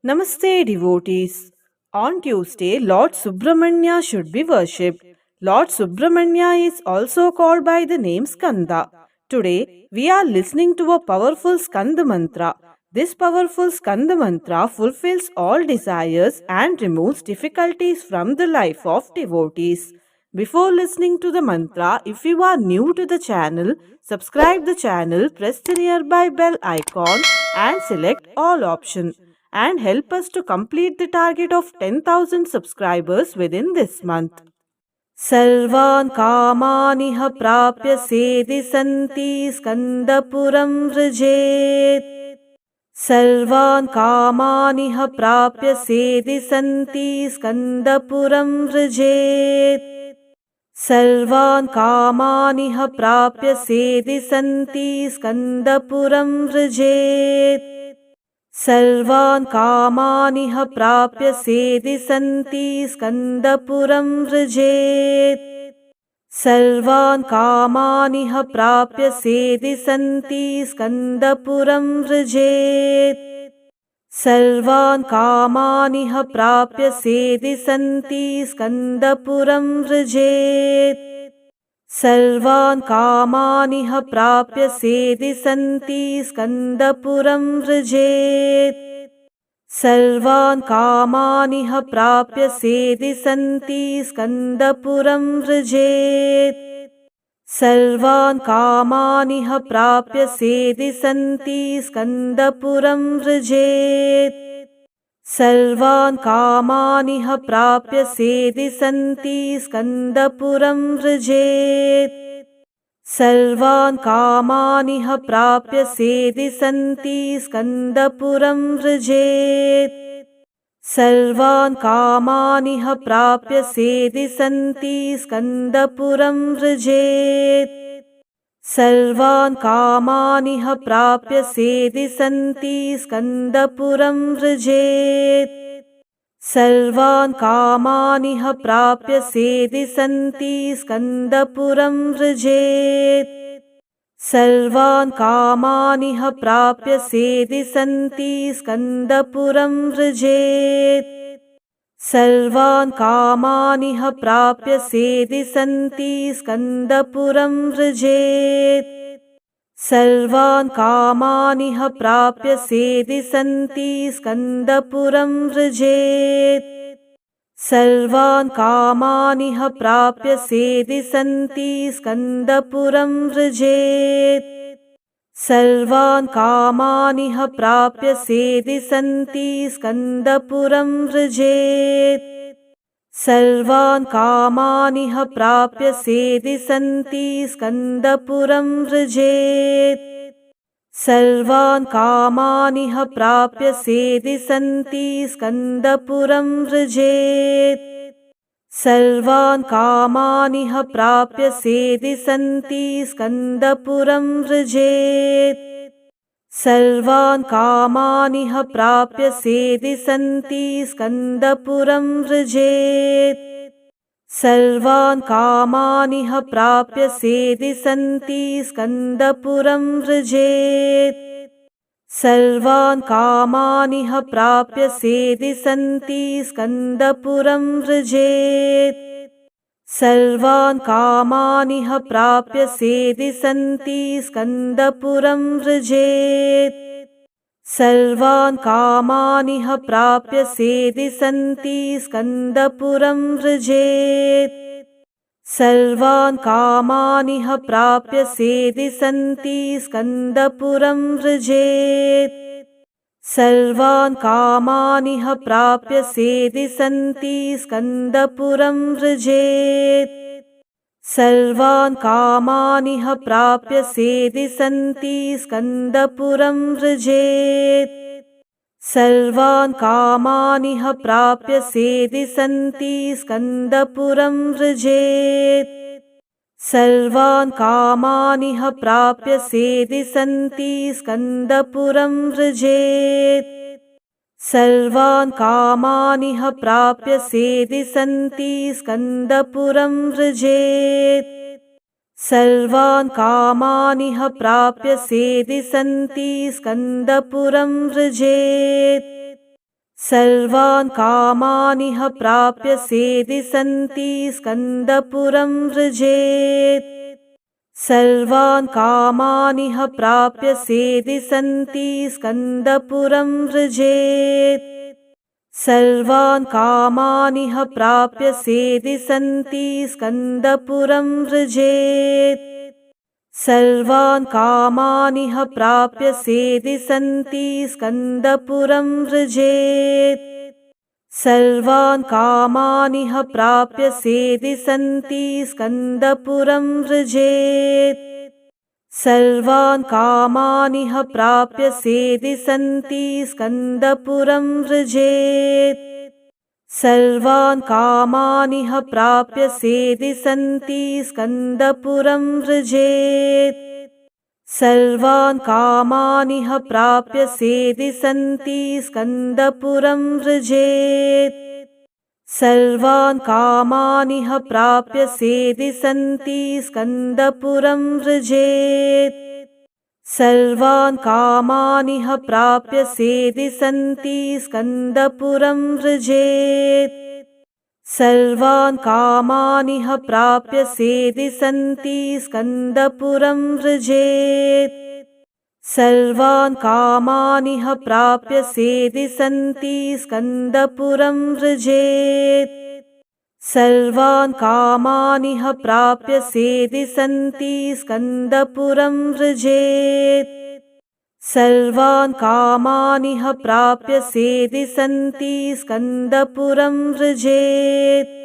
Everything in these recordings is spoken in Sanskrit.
Namaste, devotees. On Tuesday, Lord Subramanya should be worshipped. Lord Subramanya is also called by the name Skanda. Today, we are listening to a powerful Skanda mantra. This powerful Skanda mantra fulfills all desires and removes difficulties from the life of devotees. Before listening to the mantra, if you are new to the channel, subscribe the channel, press the nearby bell icon and select all option and help us to complete the target of 10,000 subscribers within this month. सर्वान् कामानिह प्राप्य सेदि सन्ति स्कन्दपुरं व्रजेत् सर्वान् कामानिह प्राप्य सेदि सन्ति स्कन्दपुरं व्रजेत् सर्वान् कामानिह प्राप्य सेदि सन्ति स्कन्दपुरं व्रजेत् सर्वान् कामानिह प्राप्य सेदि सन्ति स्कन्दपुरं व्रजेत् सर्वान् कामानिह प्राप्य सेदि सन्ति स्कन्दपुरं व्रजेत् सर्वान् कामानिह प्राप्य सेदि सन्ति स्कन्दपुरं व्रजेत् सर्वान् कामानिह प्राप्य सेदि सन्ति स्कन्दपुरं व्रजेत् सर्वान् कामानिह प्राप्य सेदि सन्ति स्कन्दपुरं व्रजेत् सर्वान् कामानिह प्राप्य सेदि सन्ति स्कन्दपुरं व्रजेत् सर्वान् कामानिह प्राप्य सेदि सन्ति स्कन्दपुरं व्रजेत् सर्वान् कामानिह प्राप्य सेदि सन्ति स्कन्दपुरं व्रजेत् सर्वान् कामानिह प्राप्य सेदि सन्ति स्कन्दपुरं व्रजेत् सर्वान् कामानिह प्राप्य सेदि सन्ति स्कन्दपुरं व्रजेत् सर्वान् कामानिह प्राप्य सेदि सन्ति स्कन्दपुरं व्रजेत् सर्वान् कामानिह प्राप्य सेदि सन्ति स्कन्दपुरं व्रजेत् सर्वान् कामानिह प्राप्य सेदि सन्ति स्कन्दपुरं व्रजेत् सर्वान् कामानिह प्राप्य सेदि सन्ति स्कन्दपुरं व्रजेत् सर्वान् कामानिह प्राप्य सेदि सन्ति स्कन्दपुरं व्रजेत् सर्वान् कामानिह प्राप्य सेदि सन्ति स्कन्दपुरं व्रजेत् सर्वान् कामानिह प्राप्य सेदि सन्ति स्कन्दपुरं व्रजेत् सर्वान् कामानिह प्राप्य सेदि सन्ति स्कन्दपुरं व्रजेत् सर्वान् कामानिह प्राप्य सेदि सन्ति स्कन्दपुरं व्रजेत् सर्वान् कामानिह प्राप्य सेदि सन्ति स्कन्दपुरं व्रजेत् सर्वान् कामानिह प्राप्य सेदि सन्ति स्कन्दपुरं व्रजेत् सर्वान् कामानिह प्राप्य सेदि सन्ति स्कन्दपुरं व्रजेत् सर्वान् कामानिह प्राप्य सेदि सन्ति स्कन्दपुरं व्रजेत् सर्वान् कामानिह प्राप्य सेदि सन्ति स्कन्दपुरं व्रजेत् सर्वान् कामानिह प्राप्य सेदि सन्ति स्कन्दपुरं व्रजेत् सर्वान् कामानिह प्राप्य सेदि सन्ति स्कन्दपुरं व्रजेत् सर्वान् कामानिह प्राप्य सेदि सन्ति स्कन्दपुरं व्रजेत् सर्वान् कामानिह प्राप्य सेदि सन्ति स्कन्दपुरं व्रजेत् सर्वान् कामानिह प्राप्य सेदि सन्ति स्कन्दपुरं व्रजेत् सर्वान् कामानिह प्राप्य सेदि सन्ति स्कन्दपुरं व्रजेत् सर्वान् कामानिह प्राप्य सेदि सन्ति स्कन्दपुरं व्रजेत् सर्वान् कामानिह प्राप्य सेदि सन्ति स्कन्दपुरं व्रजेत् सर्वान् कामानिह प्राप्य सेदि सन्ति स्कन्दपुरं व्रजेत् सर्वान् कामानिह प्राप्य सेदि सन्ति स्कन्दपुरं व्रजेत् सर्वान् कामानिह प्राप्य सेदि सन्ति स्कन्दपुरं व्रजेत् सर्वान् कामानिह प्राप्य सेदि सन्ति स्कन्दपुरं व्रजेत् सर्वान् कामानिह प्राप्य सेदि सन्ति स्कन्दपुरं व्रजेत् सर्वान् कामानिह प्राप्य सेदि सन्ति स्कन्दपुरं व्रजेत् सर्वान् कामानिह प्राप्य सेदि सन्ति स्कन्दपुरं व्रजेत् सर्वान् कामानिह प्राप्य सेदि सन्ति स्कन्दपुरं व्रजेत् सर्वान् कामानिह प्राप्य सेदि सन्ति स्कन्दपुरं व्रजेत् सर्वान् कामानिह प्राप्य सेदि सन्ति स्कन्दपुरं व्रजेत् सर्वान् कामानिह प्राप्य सेदि सन्ति स्कन्दपुरं व्रजेत् सर्वान् कामानिह प्राप्य सेदि सन्ति स्कन्दपुरं व्रजेत् सर्वान् कामानिह प्राप्य सेदि सन्ति स्कन्दपुरं व्रजेत् सर्वान् कामानिह प्राप्य सेदि सन्ति स्कन्दपुरं व्रजेत्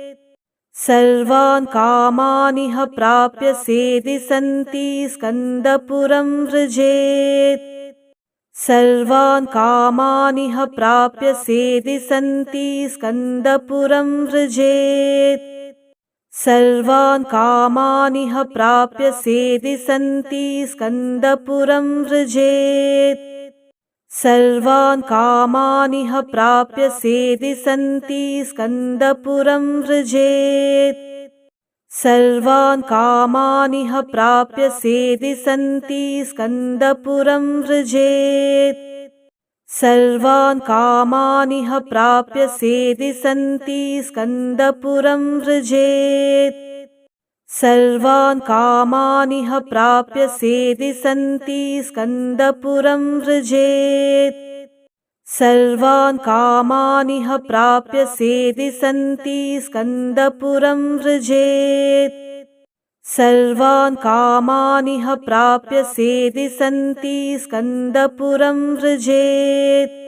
सर्वान् कामानिह प्राप्य सेदि सन्ति स्कन्दपुरं व्रजेत् सर्वान् कामानिह प्राप्य सेदि सन्ति स्कन्दपुरं व्रजेत् सर्वान् कामानिह प्राप्य सेदि सन्ति स्कन्दपुरं व्रजेत् सर्वान् कामानिह प्राप्य सेदि सन्ति स्कन्दपुरं व्रजेत् सर्वान् कामानिह प्राप्य सेदि सन्ति स्कन्दपुरं व्रजेत् सर्वान् कामानिह प्राप्य सेदि सन्ति स्कन्दपुरं व्रजेत् सर्वान् कामानिह प्राप्य सेदि सन्ति स्कन्दपुरं व्रजेत् सर्वान् कामानिह प्राप्य सेदि सन्ति स्कन्दपुरं व्रजेत् सर्वान् कामानिह प्राप्य सेदि सन्ति स्कन्दपुरं व्रजेत्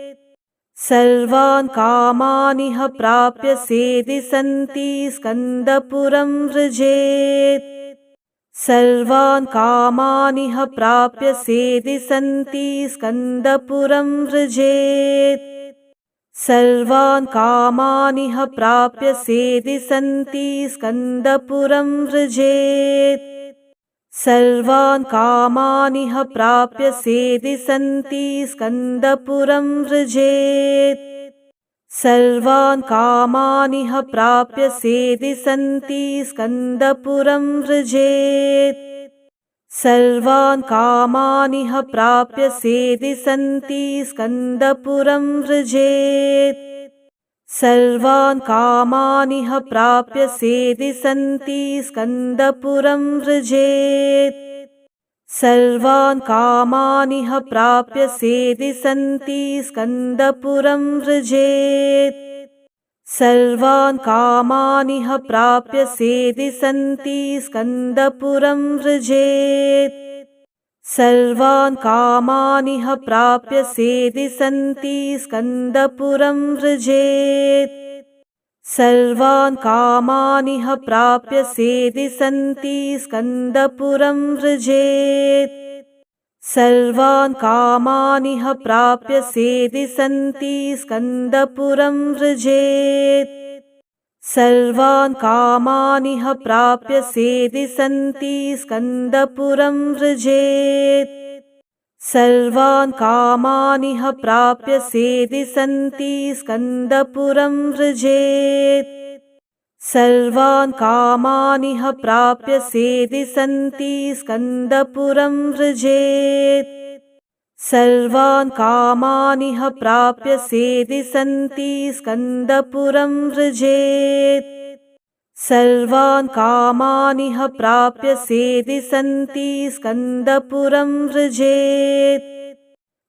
सर्वान् कामानिह प्राप्य सेदि सन्ति स्कन्दपुरं व्रजेत् सर्वान् कामानिह प्राप्य सेदि सन्ति स्कन्दपुरं व्रजेत् सर्वान् कामानिह प्राप्य सेदि सन्ति स्कन्दपुरं व्रजेत् सर्वान् कामानिह प्राप्य सेदि सन्ति स्कन्दपुरं व्रजेत् सर्वान् कामानिह प्राप्य सेदि सन्ति स्कन्दपुरं व्रजेत् सर्वान् कामानिह प्राप्य सेदि सन्ति स्कन्दपुरं व्रजेत् सर्वान् कामानिह प्राप्य सेदि सन्ति स्कन्दपुरं व्रजेत् सर्वान् कामानिह प्राप्य सेदि सन्ति स्कन्दपुरं व्रजेत् सर्वान् कामानिह प्राप्य सेदि सन्ति स्कन्दपुरं व्रजेत् सर्वान् कामानिह प्राप्य सेदि सन्ति स्कन्दपुरं व्रजेत् सर्वान् कामानिह प्राप्य सेदि सन्ति स्कन्दपुरं व्रजेत् सर्वान् कामानिह प्राप्य सेदि सन्ति स्कन्दपुरं व्रजेत् सर्वान् कामानिह प्राप्य सेदि सन्ति स्कन्दपुरं व्रजेत् सर्वान् कामानिह प्राप्य सेदि सन्ति स्कन्दपुरं व्रजेत् सर्वान् कामानिह प्राप्य सेदि सन्ति स्कन्दपुरं व्रजेत् सर्वान् कामानिह प्राप्य सेदि सन्ति स्कन्दपुरं व्रजेत्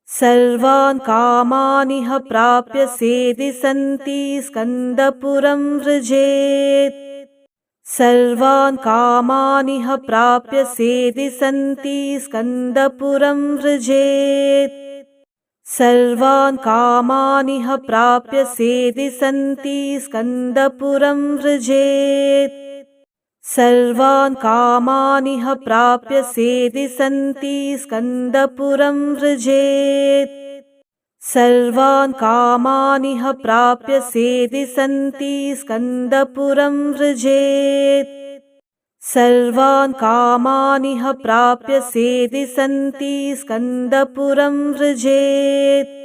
सर्वान् कामानिह प्राप्य सेदि सन्ति स्कन्दपुरं व्रजेत् सर्वान् कामानिह प्राप्य सेदि सन्ति स्कन्दपुरं व्रजेत् सर्वान् कामानिह प्राप्य सेदि सन्ति स्कन्दपुरं व्रजेत् सर्वान् कामानिह प्राप्य सेदि सन्ति स्कन्दपुरं व्रजेत् सर्वान् कामानिह प्राप्य सेदि सन्ति स्कन्दपुरं व्रजेत् सर्वान् कामानिह प्राप्य सेदि सन्ति स्कन्दपुरं व्रजेत्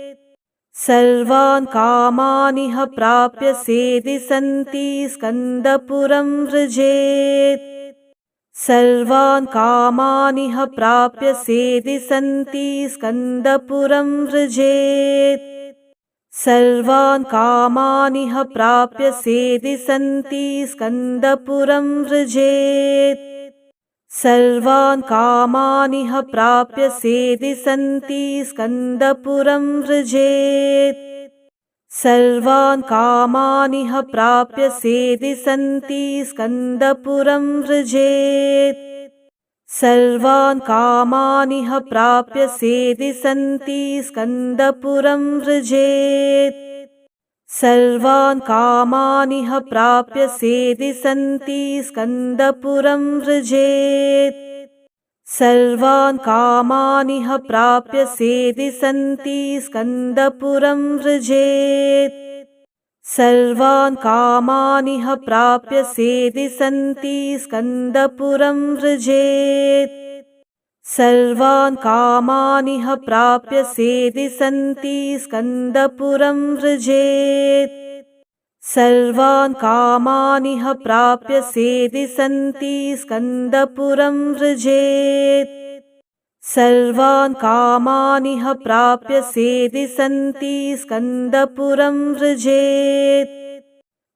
सर्वान् कामानिह प्राप्य सेदि सन्ति स्कन्दपुरं व्रजेत् सर्वान् कामानिह प्राप्य सेदि सन्ति स्कन्दपुरं व्रजेत् सर्वान् कामानिह प्राप्य सेदि सन्ति स्कन्दपुरं व्रजेत् सर्वान् कामानिह प्राप्य सेदि सन्ति स्कन्दपुरं व्रजेत् सर्वान् कामानिह प्राप्य सेदि सन्ति स्कन्दपुरं व्रजेत् सर्वान् कामानिह प्राप्य सेदि सन्ति स्कन्दपुरं व्रजेत् सर्वान् कामानिह प्राप्य सेदि सन्ति स्कन्दपुरं व्रजेत् सर्वान् कामानिह प्राप्य सेदि सन्ति स्कन्दपुरं व्रजेत् सर्वान् कामानिह प्राप्य सेदि सन्ति स्कन्दपुरं व्रजेत् सर्वान् कामानिह प्राप्य सेदि सन्ति स्कन्दपुरं व्रजेत् सर्वान् कामानिह प्राप्य सेदि सन्ति स्कन्दपुरं व्रजेत् सर्वान् कामानिह प्राप्य सेदि सन्ति स्कन्दपुरं व्रजेत् सर्वान् कामानिह प्राप्य सेदि सन्ति स्कन्दपुरं व्रजेत्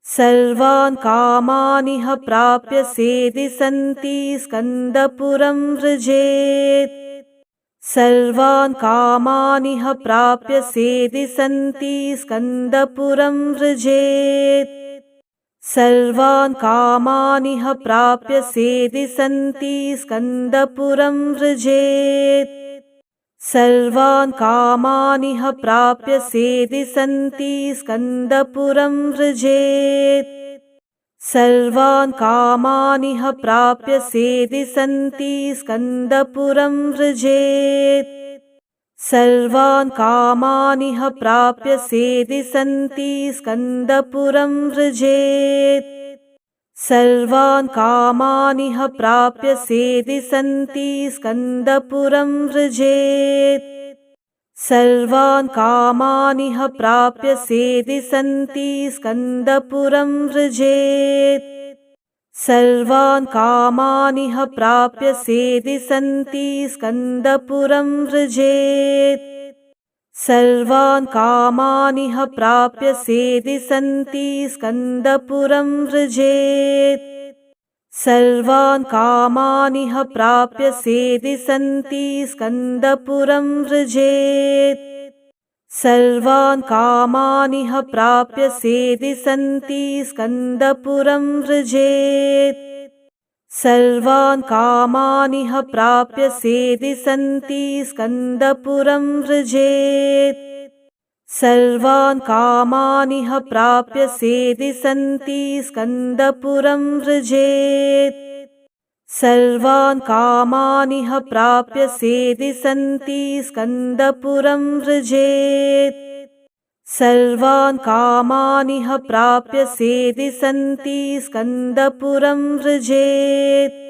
सर्वान् कामानिह प्राप्य सेदि सन्ति स्कन्दपुरं व्रजेत् सर्वान् कामानिह प्राप्य सेदि सन्ति स्कन्दपुरं व्रजेत् सर्वान् कामानिह प्राप्य सेदि सन्ति स्कन्दपुरं व्रजेत् सर्वान् कामानिह प्राप्य सेदि सन्ति स्कन्दपुरं व्रजेत् सर्वान् कामानिह प्राप्य सेदि सन्ति स्कन्दपुरं व्रजेत् सर्वान् कामानिह प्राप्य सेदि सन्ति स्कन्दपुरं व्रजेत् सर्वान् कामानिह प्राप्य सेदि सन्ति स्कन्दपुरं व्रजेत् सर्वान् कामानिह प्राप्य सेदि सन्ति स्कन्दपुरं व्रजेत् सर्वान् कामानिह प्राप्य सेदि सन्ति स्कन्दपुरं व्रजेत् सर्वान् कामानिह प्राप्य सेदि सन्ति स्कन्दपुरं व्रजेत् सर्वान् कामानिह प्राप्य सेदि सन्ति स्कन्दपुरं व्रजेत् सर्वान् कामानिह प्राप्य सेदि सन्ति स्कन्दपुरं व्रजेत् सर्वान् कामानिह प्राप्य सेदि सन्ति स्कन्दपुरं व्रजेत् सर्वान् कामानिह प्राप्य सेदि सन्ति स्कन्दपुरं व्रजेत् सर्वान् कामानिह प्राप्य सेदि सन्ति स्कन्दपुरं व्रजेत्